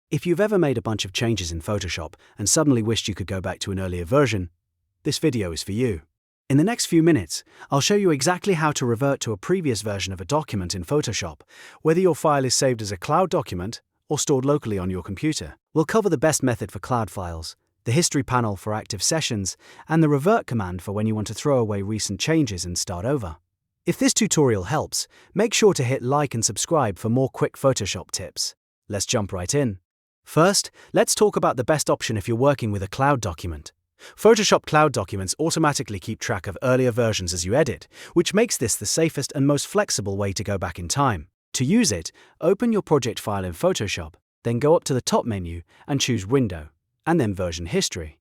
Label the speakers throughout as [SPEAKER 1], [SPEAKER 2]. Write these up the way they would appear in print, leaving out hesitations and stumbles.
[SPEAKER 1] If you've ever made a bunch of changes in Photoshop and suddenly wished you could go back to an earlier version, this video is for you. In the next few minutes, I'll show you exactly how to revert to a previous version of a document in Photoshop, whether your file is saved as a cloud document or stored locally on your computer. We'll cover the best method for cloud files, the history panel for active sessions, and the Revert command for when you want to throw away recent changes and start over. If this tutorial helps, make sure to hit like and subscribe for more quick Photoshop tips. Let's jump right in. First, let's talk about the best option if you're working with a cloud document. Photoshop Cloud Documents automatically keep track of earlier versions as you edit, which makes this the safest and most flexible way to go back in time. To use it, open your project file in Photoshop, then go up to the top menu and choose Window, and then Version History.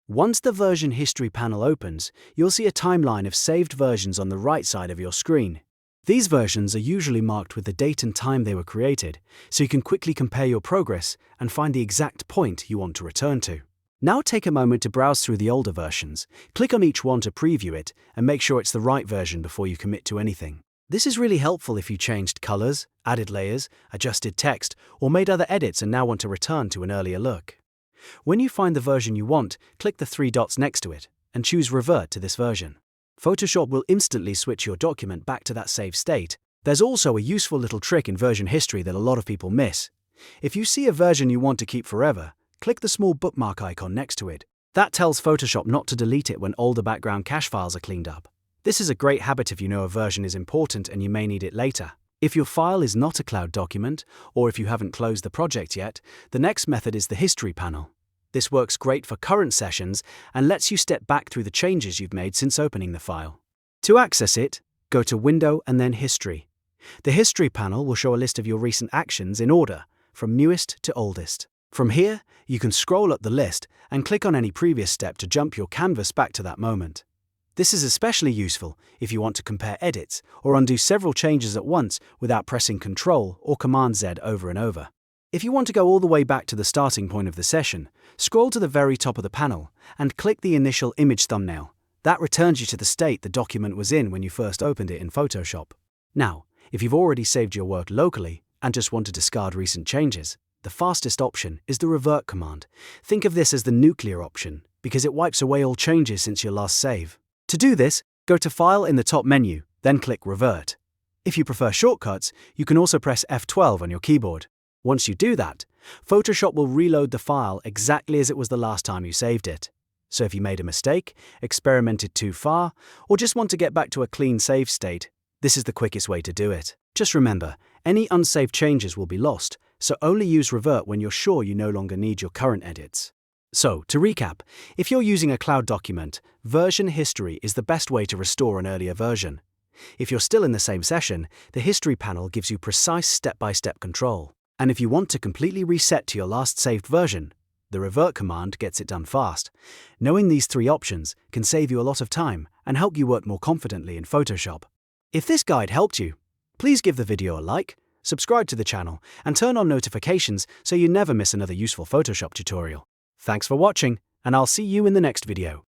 [SPEAKER 1] Once the Version History panel opens, you'll see a timeline of saved versions on the right side of your screen. These versions are usually marked with the date and time they were created, so you can quickly compare your progress and find the exact point you want to return to. Now take a moment to browse through the older versions, click on each one to preview it, and make sure it's the right version before you commit to anything. This is really helpful if you changed colors, added layers, adjusted text, or made other edits and now want to return to an earlier look. When you find the version you want, click the three dots next to it, and choose Revert to this version. Photoshop will instantly switch your document back to that saved state. There's also a useful little trick in version history that a lot of people miss. If you see a version you want to keep forever, click the small bookmark icon next to it. That tells Photoshop not to delete it when older background cache files are cleaned up. This is a great habit if you know a version is important and you may need it later. If your file is not a cloud document, or if you haven't closed the project yet, the next method is the History panel. This works great for current sessions and lets you step back through the changes you've made since opening the file. To access it, go to Window and then History. The History panel will show a list of your recent actions in order, from newest to oldest. From here, you can scroll up the list and click on any previous step to jump your canvas back to that moment. This is especially useful if you want to compare edits or undo several changes at once without pressing Ctrl or Command Z over and over. If you want to go all the way back to the starting point of the session, scroll to the very top of the panel and click the initial image thumbnail. That returns you to the state the document was in when you first opened it in Photoshop. Now, if you've already saved your work locally and just want to discard recent changes, the fastest option is the Revert command. Think of this as the nuclear option because it wipes away all changes since your last save. To do this, go to File in the top menu, then click Revert. If you prefer shortcuts, you can also press F12 on your keyboard. Once you do that, Photoshop will reload the file exactly as it was the last time you saved it. So if you made a mistake, experimented too far, or just want to get back to a clean save state, this is the quickest way to do it. Just remember, any unsaved changes will be lost, so only use Revert when you're sure you no longer need your current edits. So, to recap, if you're using a cloud document, version history is the best way to restore an earlier version. If you're still in the same session, the history panel gives you precise step-by-step control. And if you want to completely reset to your last saved version, the Revert command gets it done fast. Knowing these three options can save you a lot of time and help you work more confidently in Photoshop. If this guide helped you, please give the video a like, subscribe to the channel, and turn on notifications so you never miss another useful Photoshop tutorial. Thanks for watching, and I'll see you in the next video.